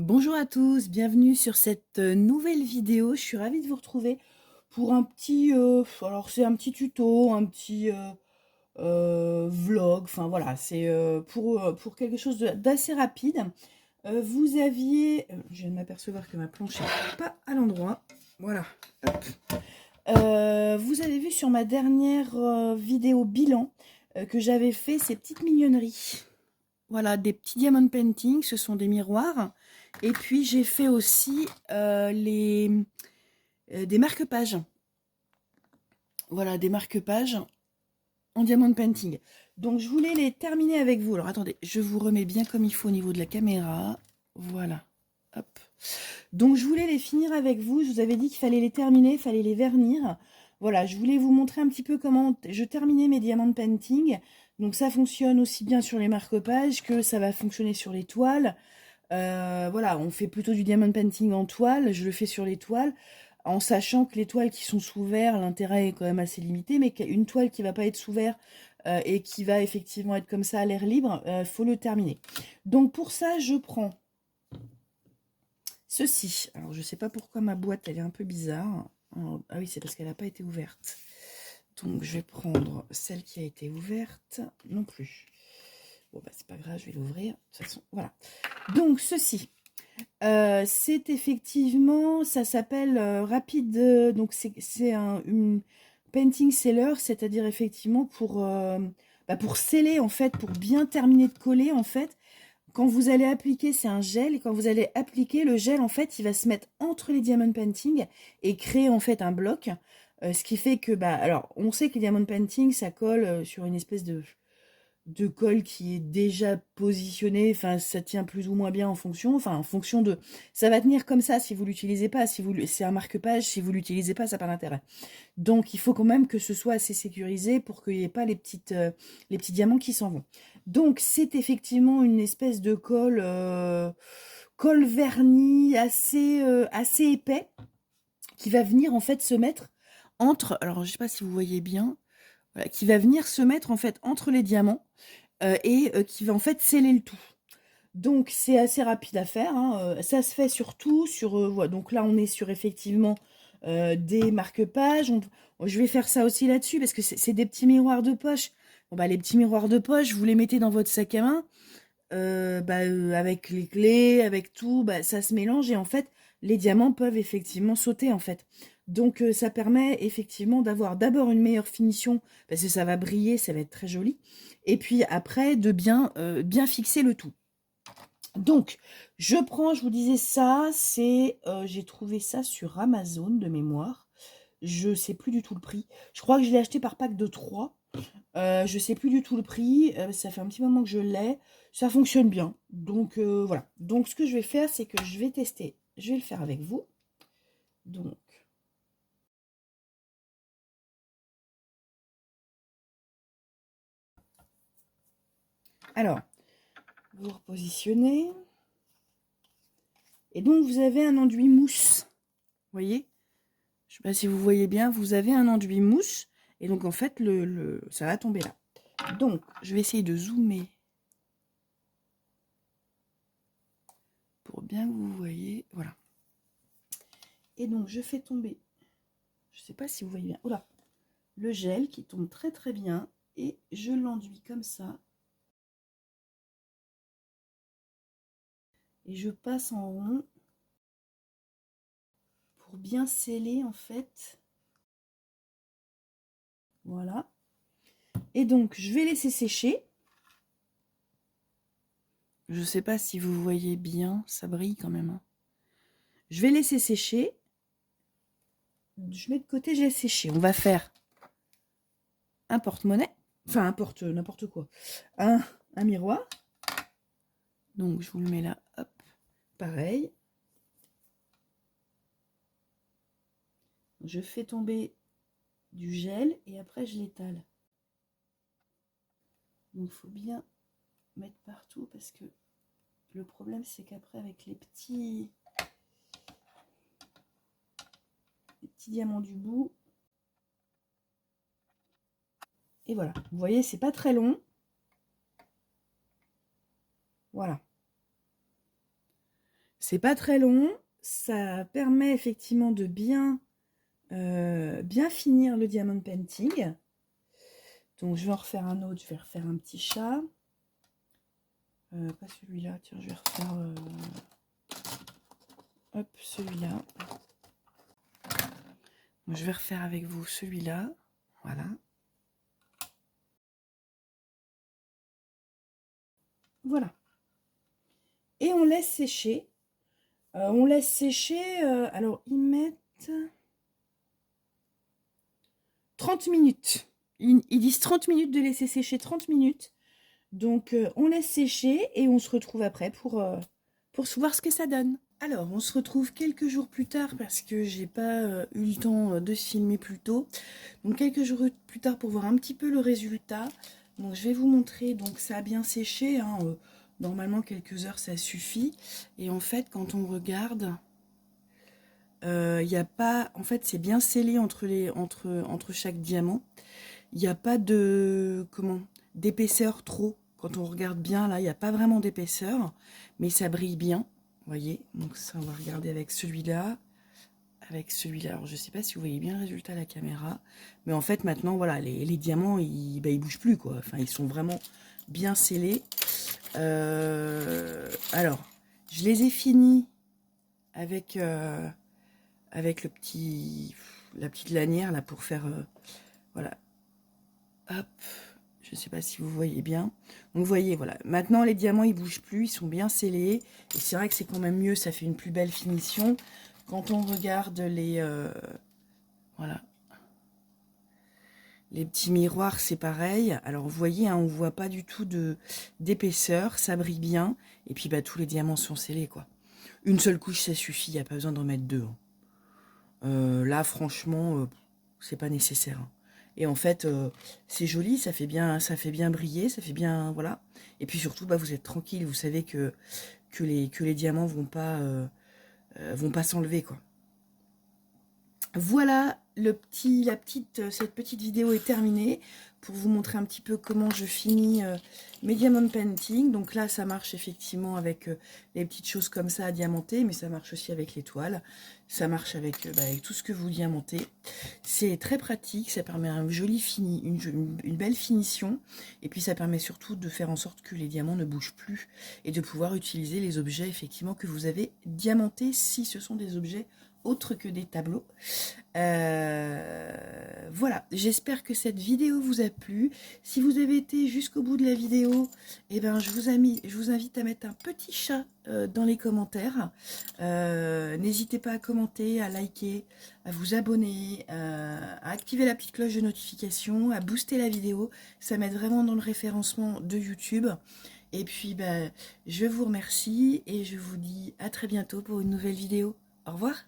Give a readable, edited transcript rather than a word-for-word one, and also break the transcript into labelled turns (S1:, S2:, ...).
S1: Bonjour à tous, bienvenue sur cette nouvelle vidéo. Je suis ravie de vous retrouver pour un petit, alors c'est un petit tuto, un petit vlog. Enfin voilà, c'est pour quelque chose d'assez rapide. Vous aviez, je viens de m'apercevoir que ma planche n'est pas à l'endroit. Voilà. Hop. Vous avez vu sur ma dernière vidéo bilan que j'avais fait ces petites mignonneries. Voilà, des petits diamond painting, ce sont des miroirs. Et puis j'ai fait aussi des marque-pages. Voilà, des marque-pages en diamond painting. Donc je voulais les terminer avec vous. Alors attendez, je vous remets bien comme il faut au niveau de la caméra. Voilà. Hop. Donc je voulais les finir avec vous. Je vous avais dit qu'il fallait les terminer, il fallait les vernir. Voilà, je voulais vous montrer un petit peu comment je terminais mes diamond painting. Donc ça fonctionne aussi bien sur les marque-pages que ça va fonctionner sur les toiles. Voilà, on fait plutôt du diamond painting en toile. Je le fais sur les toiles, en sachant que les toiles qui sont sous verre, l'intérêt est quand même assez limité, mais qu'une toile qui va pas être sous verre et qui va effectivement être comme ça à l'air libre, faut le terminer. Donc pour ça, je prends ceci. Alors je sais pas pourquoi ma boîte elle est un peu bizarre. Ah oui, c'est parce qu'elle n'a pas été ouverte. Donc je vais prendre celle qui a été ouverte. Non plus. Bon bah c'est pas grave, je vais l'ouvrir. De toute façon, voilà. Donc ceci. C'est effectivement, ça s'appelle rapide, donc c'est une painting seller, c'est-à-dire effectivement pour sceller en fait, pour bien terminer de coller en fait. Quand vous allez appliquer, c'est un gel, et quand vous allez appliquer le gel en fait, il va se mettre entre les diamond painting et créer en fait un bloc, ce qui fait que alors on sait que les diamond painting ça colle sur une espèce de colle qui est déjà positionné, enfin ça tient plus ou moins bien en fonction de, ça va tenir comme ça si vous l'utilisez pas, si vous c'est un marque-page, si vous l'utilisez pas ça n'a pas d'intérêt. Donc il faut quand même que ce soit assez sécurisé pour qu'il n'y ait pas les petits diamants qui s'en vont. Donc c'est effectivement une espèce de colle vernis assez épais qui va venir en fait se mettre entre, alors je sais pas si vous voyez bien, voilà, qui va venir se mettre en fait entre les diamants qui va en fait sceller le tout. Donc c'est assez rapide à faire, hein. Ça se fait surtout sur, voilà, donc là on est sur effectivement des marque-pages. Je vais faire ça aussi là-dessus parce que c'est des petits miroirs de poche. Bon, les petits miroirs de poche, vous les mettez dans votre sac à main, avec les clés, avec tout, ça se mélange et en fait les diamants peuvent effectivement sauter en fait. Donc ça permet effectivement d'avoir d'abord une meilleure finition parce que ça va briller, ça va être très joli, et puis après de bien fixer le tout. Donc je prends, je vous disais ça, j'ai trouvé ça sur Amazon de mémoire. Je sais plus du tout le prix. Je crois que je l'ai acheté par pack de 3. Je sais plus du tout le prix, ça fait un petit moment que je l'ai, ça fonctionne bien. Donc voilà. Donc ce que je vais faire, c'est que je vais tester, je vais le faire avec vous. Donc alors, vous repositionnez. Et donc vous avez un enduit mousse. Vous voyez? Je sais pas si vous voyez bien, vous avez un enduit mousse. Et donc en fait, ça va tomber là. Donc, je vais essayer de zoomer pour bien que vous voyez. Voilà. Et donc, je fais tomber, je ne sais pas si vous voyez bien, oh là, le gel qui tombe très très bien. Et je l'enduis comme ça. Et je passe en rond pour bien sceller en fait. Voilà. Et donc, je vais laisser sécher. Je ne sais pas si vous voyez bien, ça brille quand même, hein. Je vais laisser sécher. Je mets de côté, j'ai séché. On va faire un porte-monnaie. Enfin, un porte n'importe quoi. Un miroir. Donc, je vous le mets là. Hop. Pareil. Je fais tomber du gel et après, je l'étale. Donc, il faut bien mettre partout parce que le problème, c'est qu'après, avec les petits diamants du bout. Et voilà. Vous voyez, c'est pas très long. Voilà. C'est pas très long, ça permet effectivement de bien, bien finir le diamond painting. Donc je vais en refaire un autre, je vais refaire un petit chat. Pas celui-là, tiens, je vais refaire hop, celui-là. Je vais refaire avec vous celui-là, voilà. Voilà. Et on laisse sécher. Alors ils mettent 30 minutes. Ils disent 30 minutes, de laisser sécher 30 minutes. Donc on laisse sécher et on se retrouve après pour voir ce que ça donne. Alors on se retrouve quelques jours plus tard parce que j'ai pas eu le temps de se filmer plus tôt. Donc quelques jours plus tard pour voir un petit peu le résultat. Donc je vais vous montrer, donc ça a bien séché, hein, normalement quelques heures ça suffit. Et en fait quand on regarde, il n'y a pas, en fait c'est bien scellé entre chaque diamant. Il n'y a pas de, d'épaisseur trop. Quand on regarde bien là, il n'y a pas vraiment d'épaisseur, mais ça brille bien, vous voyez. Donc ça, on va regarder avec celui-là. Avec celui-là, alors je sais pas si vous voyez bien le résultat à la caméra, mais en fait maintenant voilà, les diamants ils bougent plus quoi, enfin ils sont vraiment bien scellés. Alors je les ai finis avec avec la petite lanière là pour faire voilà, hop, je sais pas si vous voyez bien. Donc vous voyez, voilà, maintenant les diamants ils bougent plus, ils sont bien scellés, et c'est vrai que c'est quand même mieux, ça fait une plus belle finition. Quand on regarde les voilà, les petits miroirs, c'est pareil. Alors vous voyez, hein, on voit pas du tout d'épaisseur, ça brille bien, et puis bah tous les diamants sont scellés quoi. Une seule couche ça suffit, il n'y a pas besoin d'en mettre deux, hein. Là franchement c'est pas nécessaire, hein. Et en fait c'est joli, ça fait bien briller, ça fait bien, voilà. Et puis surtout bah vous êtes tranquille, vous savez que les diamants vont pas s'enlever quoi. Voilà, cette petite vidéo est terminée pour vous montrer un petit peu comment je finis mes diamond painting. Donc là, ça marche effectivement avec les petites choses comme ça à diamanter, mais ça marche aussi avec l'étoile. Ça marche avec, avec tout ce que vous diamantez. C'est très pratique, ça permet un joli fini, une belle finition. Et puis ça permet surtout de faire en sorte que les diamants ne bougent plus et de pouvoir utiliser les objets effectivement que vous avez diamantés si ce sont des objets autres que des tableaux. Voilà, j'espère que cette vidéo vous a plu. Si vous avez été jusqu'au bout de la vidéo, eh ben, je vous invite à mettre un petit chat dans les commentaires. N'hésitez pas à commenter, à liker, à vous abonner, à activer la petite cloche de notification, à booster la vidéo. Ça m'aide vraiment dans le référencement de YouTube. Et puis, ben, je vous remercie et je vous dis à très bientôt pour une nouvelle vidéo. Au revoir.